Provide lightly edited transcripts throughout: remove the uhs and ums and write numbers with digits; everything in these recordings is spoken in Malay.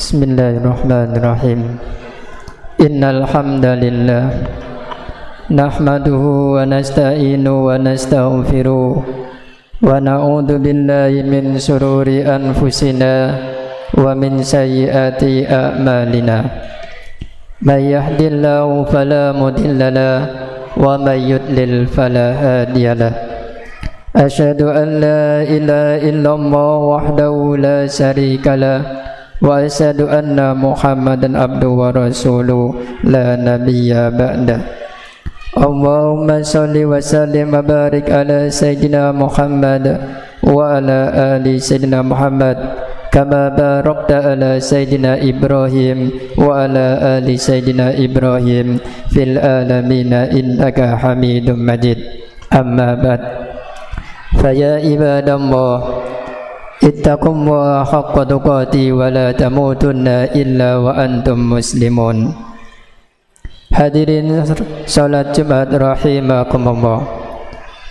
Bismillahirrahmanirrahim. Innal hamdalillah nahmaduhu wa nasta'inu wa nastaghfiruh wa na'udzu billahi min shururi anfusina wa min sayyiati a'malina. May yahdihillahu fala mudhillalah wa may yudlil fala hadiyalah. Asyhadu an la ilaha illallah wahdahu la syarikalah wa asyhadu anna Muhammadan abduhu wa rasuluh la nabiyya ba'da. Allahumma shalli wa sallim wa barik ala sayyidina Muhammad wa ala ali sayyidina Muhammad kama barakta ala sayyidina Ibrahim wa ala ali sayyidina Ibrahim fil alamin innaka Hamidum Majid. Amma ba'd. Faya ibadallah ittaqullaha haqqa tuqatih wa la tamutunna illa wa antum muslimun. Hadirin salat Jumat rahimakumullah.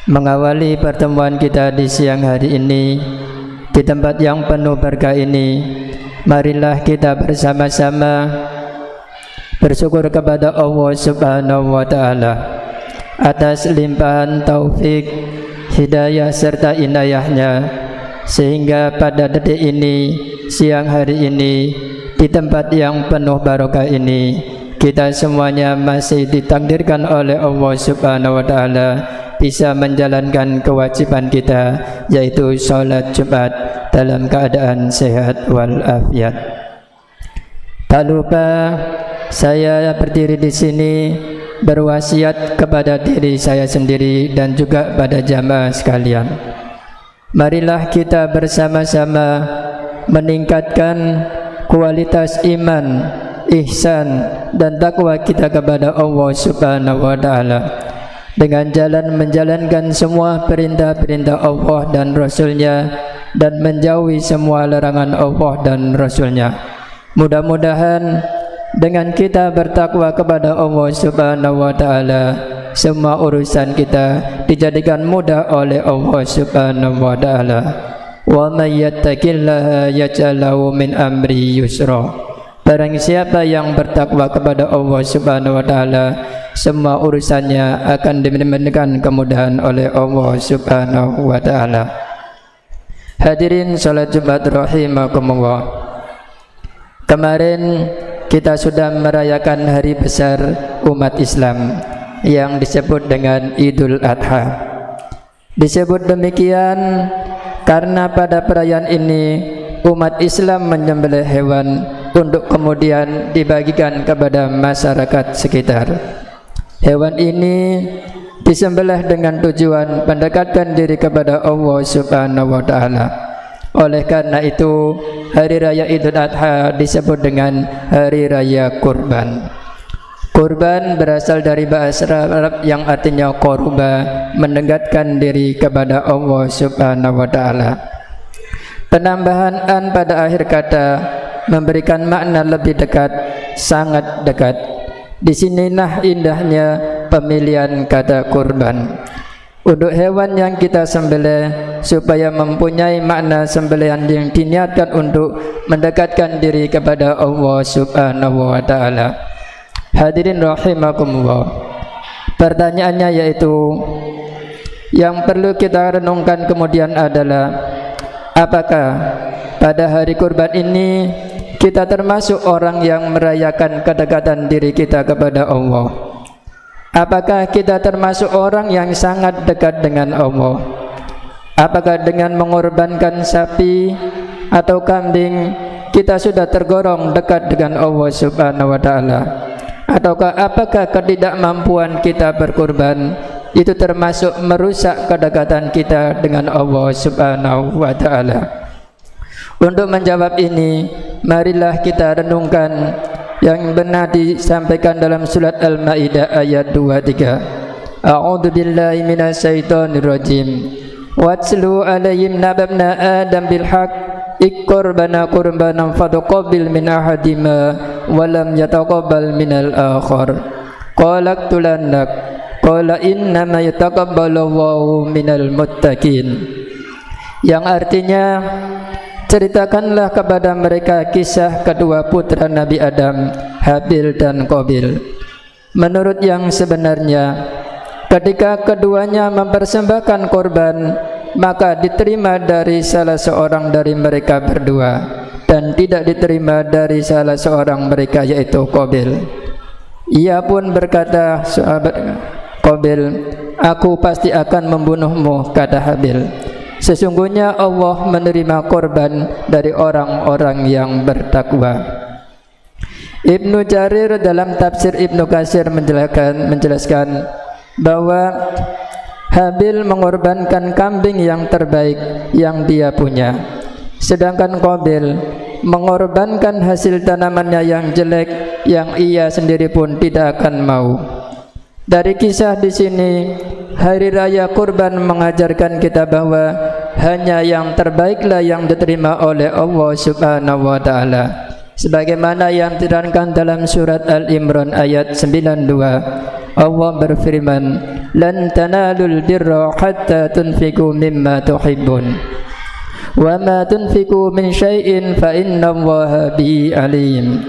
Mengawali pertemuan kita di siang hari ini di tempat yang penuh berkah ini, marilah kita bersama-sama bersyukur kepada Allah Subhanahu wa taala atas limpahan taufik, hidayah serta inayahnya, sehingga pada detik ini, siang hari ini, di tempat yang penuh barokah ini, kita semuanya masih ditakdirkan oleh Allah Subhanahu wa taala bisa menjalankan kewajiban kita, yaitu salat Jumat dalam keadaan sehat walafiat. Tak lupa saya berdiri di sini berwasiat kepada diri saya sendiri dan juga pada jamaah sekalian. Marilah kita bersama-sama meningkatkan kualitas iman, ihsan dan takwa kita kepada Allah Subhanahu wa taala dengan jalan menjalankan semua perintah-perintah Allah dan Rasul-Nya dan menjauhi semua larangan Allah dan Rasul-Nya. Mudah-mudahan dengan kita bertakwa kepada Allah Subhanahu wa taala, semua urusan kita dijadikan mudah oleh Allah Subhanahu wa taala. Wa may yattaqillaha yaj'al lahu min amri yusra. Barang siapa yang bertakwa kepada Allah Subhanahu wa taala, semua urusannya akan diberikan kemudahan oleh Allah Subhanahu wa taala. Hadirin salat Jumat rahimakumullah. Kemarin kita sudah merayakan hari besar umat Islam yang disebut dengan Idul Adha. Disebut demikian karena pada perayaan ini umat Islam menyembelih hewan untuk kemudian dibagikan kepada masyarakat sekitar. Hewan ini disembelih dengan tujuan mendekatkan diri kepada Allah Subhanahu wa taala. Oleh karena itu, hari raya Idul Adha disebut dengan hari raya kurban. Kurban berasal dari bahasa Arab yang artinya qurba, mendekatkan diri kepada Allah Subhanahu wa taala. Penambahan an pada akhir kata memberikan makna lebih dekat, sangat dekat. Di sinilah indahnya pemilihan kata kurban. Untuk hewan yang kita sembelih supaya mempunyai makna sembelihan yang diniatkan untuk mendekatkan diri kepada Allah Subhanahu wa taala. Hadirin rahimakumullah. Pertanyaannya yaitu yang perlu kita renungkan kemudian adalah, apakah pada hari kurban ini kita termasuk orang yang merayakan kedekatan diri kita kepada Allah? Apakah kita termasuk orang yang sangat dekat dengan Allah? Apakah dengan mengorbankan sapi atau kambing kita sudah tergolong dekat dengan Allah Subhanahu wa taala? Ataukah apakah ketidakmampuan kita berkurban itu termasuk merusak kedekatan kita dengan Allah Subhanahu wa taala? Untuk menjawab ini, marilah kita renungkan yang benar disampaikan dalam surat Al-Maidah ayat 23. A'udzu billahi minasyaitonir rajim. Watslu alaihim nababna Adam bil haqq iqrbana qurbanan fatuqabil min ahadima wa lam yataqabbal minal akhar. Qala qtulannak qala innama yataqabbalu Allahu minal muttaqin. Yang artinya, ceritakanlah kepada mereka kisah kedua putra Nabi Adam, Habil dan Qabil. Menurut yang sebenarnya, ketika keduanya mempersembahkan korban, maka diterima dari salah seorang dari mereka berdua dan tidak diterima dari salah seorang mereka, yaitu Qabil. Ia pun berkata, sahabat Qabil, aku pasti akan membunuhmu, kata Habil. Sesungguhnya Allah menerima korban dari orang-orang yang bertakwa. Ibnu Jarir dalam tafsir Ibnu Katsir menjelaskan bahwa Habil mengorbankan kambing yang terbaik yang dia punya, sedangkan Qabil mengorbankan hasil tanamannya yang jelek yang ia sendiri pun tidak akan mau. Dari kisah di sini, hari raya kurban mengajarkan kita bahwa hanya yang terbaiklah yang diterima oleh Allah Subhanahu wa taala. Sebagaimana yang diterangkan dalam surat Al-Imran ayat 92, Allah berfirman, "Lan tanalul birra hatta tunfiqu mimma tuhibbun, wa ma tunfiqu min syai'in fa innallaha bihi alim."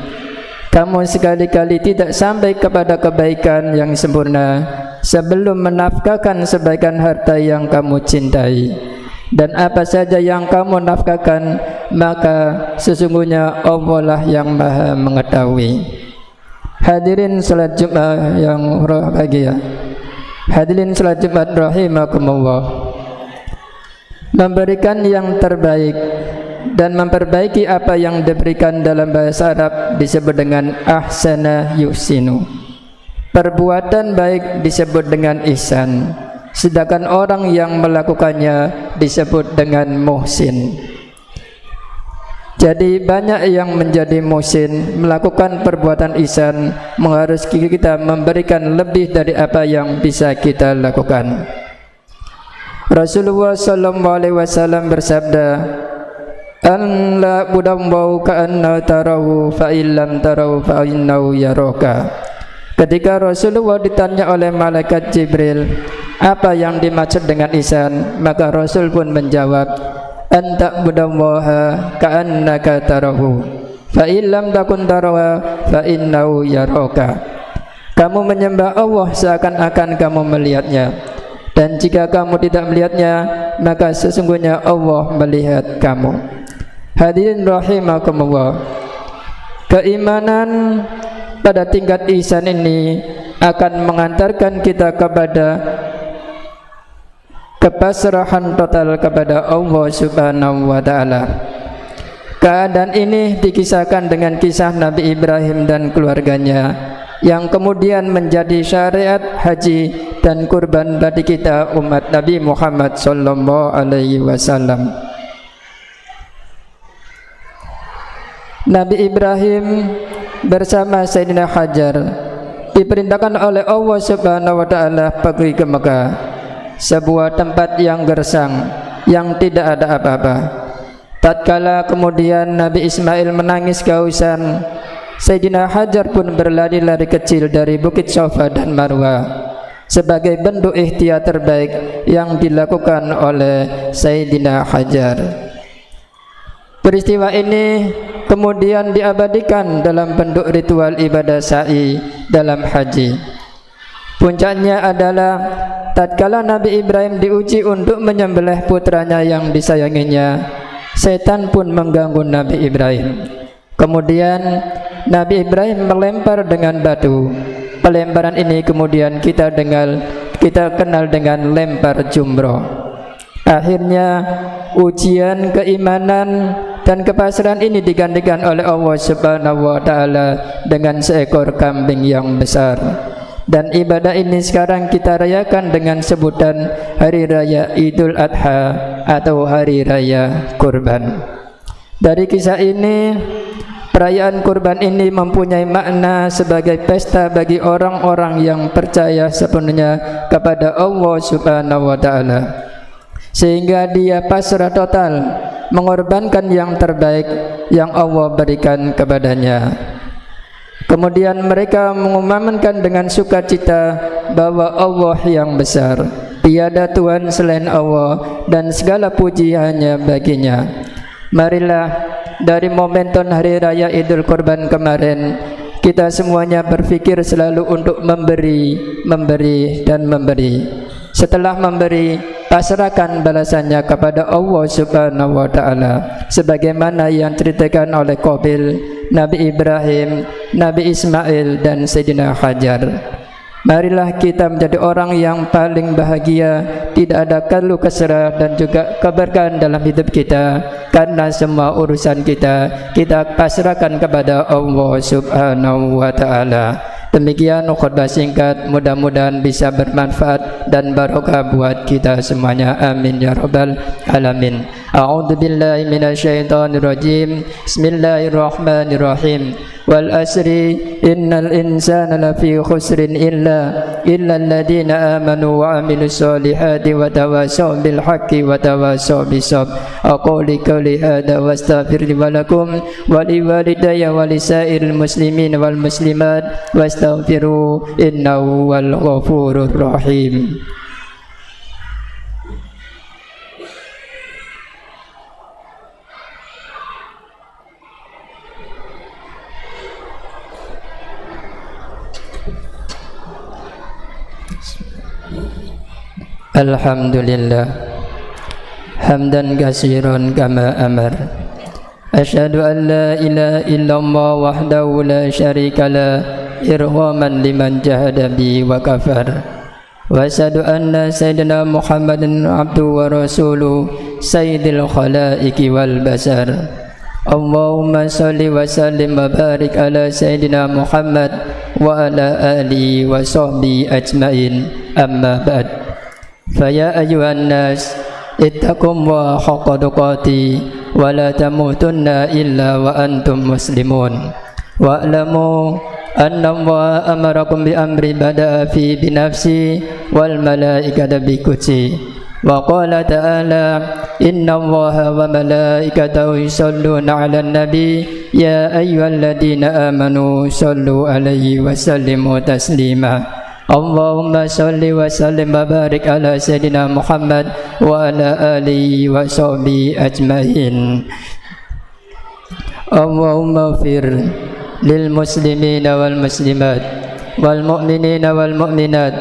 Kamu sekali-kali tidak sampai kepada kebaikan yang sempurna sebelum menafkahkan sebagian harta yang kamu cintai. Dan apa saja yang kamu nafkahkan, maka sesungguhnya Allah lah yang maha mengetahui. Hadirin salat Jumat yang berbahagia, hadirin salat Jumat rahimakumullah. Memberikan yang terbaik dan memperbaiki apa yang diberikan dalam bahasa Arab disebut dengan ahsana yuhsinu. Perbuatan baik disebut dengan ihsan, sedangkan orang yang melakukannya disebut dengan muhsin. Jadi banyak yang menjadi muhsin, melakukan perbuatan ihsan, mengharuskan kita memberikan lebih dari apa yang bisa kita lakukan. Rasulullah SAW bersabda, "An la budamau ka'anna tarahu fa illam tarahu fa innahu yaraka." Ketika Rasulullah ditanya oleh malaikat Jibril, apa yang dimaksud dengan ihsan, maka Rasul pun menjawab, "Anta budallaha ka'annaka tarahu, fa illam takun tarahu fa innahu yaraka." Kamu menyembah Allah seakan-akan kamu melihatnya, dan jika kamu tidak melihatnya, maka sesungguhnya Allah melihat kamu. Hadirin rahimakumullah, keimanan pada tingkat ihsan ini akan mengantarkan kita kepada kepasrahan total kepada Allah Subhanahu wa taala. Keadaan ini dikisahkan dengan kisah Nabi Ibrahim dan keluarganya yang kemudian menjadi syariat haji dan kurban bagi kita umat Nabi Muhammad sallallahu alaihi wasallam. Nabi Ibrahim bersama Sayyidina Hajar diperintahkan oleh Allah Subhanahu wa taala pergi ke Mekah, sebuah tempat yang gersang yang tidak ada apa-apa. Tatkala kemudian Nabi Ismail menangis kehausan, Sayyidina Hajar pun berlari-lari kecil dari Bukit Safa dan Marwah sebagai bentuk ikhtiar terbaik yang dilakukan oleh Sayyidina Hajar. Peristiwa ini kemudian diabadikan dalam bentuk ritual ibadah sa'i dalam haji. Puncaknya adalah tatkala Nabi Ibrahim diuji untuk menyembelih putranya yang disayanginya, setan pun mengganggu Nabi Ibrahim. Kemudian Nabi Ibrahim melempar dengan batu. Pelemparan ini kemudian kita kenal dengan lempar jumroh. Akhirnya ujian keimanan dan kepasrahan ini digantikan oleh Allah Subhanahu wa taala dengan seekor kambing yang besar. Dan ibadah ini sekarang kita rayakan dengan sebutan Hari Raya Idul Adha atau Hari Raya Kurban. Dari kisah ini, perayaan kurban ini mempunyai makna sebagai pesta bagi orang-orang yang percaya sepenuhnya kepada Allah Subhanahu wa taala, sehingga dia pasrah total mengorbankan yang terbaik yang Allah berikan kepadanya. Kemudian mereka mengumandangkan dengan sukacita bahwa Allah yang besar, tiada Tuhan selain Allah, dan segala puji hanya baginya. Marilah dari momentum hari raya Idul Kurban kemarin, kita semuanya berpikir selalu untuk memberi, dan memberi. Setelah memberi, pasrahkan balasannya kepada Allah Subhanahu wa Ta'ala, sebagaimana yang ceritakan oleh Qabil, Nabi Ibrahim, Nabi Ismail, dan Sayyidina Hajar. Marilah kita menjadi orang yang paling bahagia, tidak ada keluh kesah dan juga keberkahan dalam hidup kita, karena semua urusan kita pasrahkan kepada Allah Subhanahu wa Ta'ala. Demikian khutbah singkat, mudah-mudahan bisa bermanfaat dan barokah buat kita semuanya. Amin ya rabbal alamin. A'udzu billahi minasyaitonir rajim. Bismillahirrahmanirrahim. Wal asri innal insana lafi khusrin illa alladziina amanu wa 'amilus solihati wa tawassaw bil haqqi wa tawassaw bis sabr. Aqulu qouli hadza wastaghfiru lakum wa liwalidayya wa lisairil muslimin wal muslimat wastaghfiru innahu wal ghafurur rahim. Alhamdulillah hamdan katsiran kama amar. Asyhadu an la ilaha illallah wahdahu la syarika la irhaman liman jahada bi wa kafar. Wa asyhadu anna sayyidina Muhammadan abduhu wa rasuluhu sayyidil khalaiqi wal basar. Allahumma salli wa sallim wa barik ala sayyidina Muhammad wa ala alihi wa sahbihi ajmain. Amma ba'd. Faya ayyuhan nas ittaqullah haqqa tuqatih wa la tamutunna illa wa antum muslimun wa'lamu anna Allah amarakum bi amri bada'a fi bi nafsi wal malaikata bi qudsi wa qala ta'ala inna Allaha wa malaikatahu yusholluna 'alan nabi ya ayyuhalladzina amanu shollu 'alaihi wa sallimu taslima. Allahumma salli wa sallim wa barik ala sayyidina Muhammad wa ala alihi wa sahbihi ajmain. Allahumma ighfir lil muslimina wal muslimat wal mu'minina wal mu'minat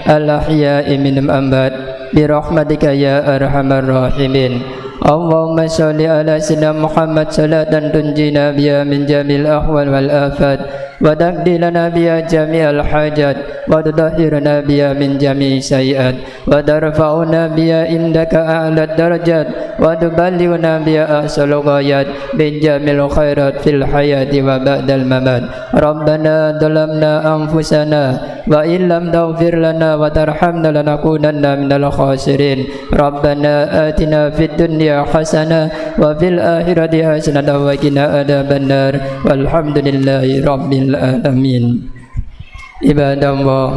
al ahya'i minhum amwat bi rahmatika ya arhamar rahimin. Allahumma salli ala sayyidina Muhammad salatan tunjina biha min jamil ahwal wal afat wa taqdi lana biha jami'al hajat wa tudahhirna biha min jami'i sayyi'at wa tarfa'una biha indaka a'la darajat wa tuballighuna biha ahsal ghayat min jamil khairat fil hayati wa ba'dal mamat. Rabbana dhalamna anfusana wa illam taghfir lana wa tarhamna lanakunanna minal khasirin. Rabbana atina fid dunya hasanah wa fil akhirati hasanah wa qina adzabannar. Walhamdulillahi rabbil alamin. Ibadallah,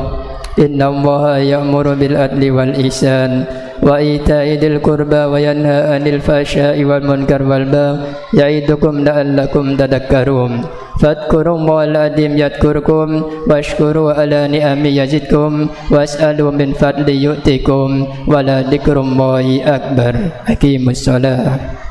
inna Allaha ya'muru bil adli wal ihsan wa ita'i dzil qurba wa yanha 'anil fahsya'i wal munkar wal baghi ya'idukum la'allakum tadhakkarun. Fadhkurullahal azim yadhkurkum washkuru ala ni'ami yazidkum was'alu min fadli yu'tikum wa la dzikrullahi akbar. Aqimus shalah.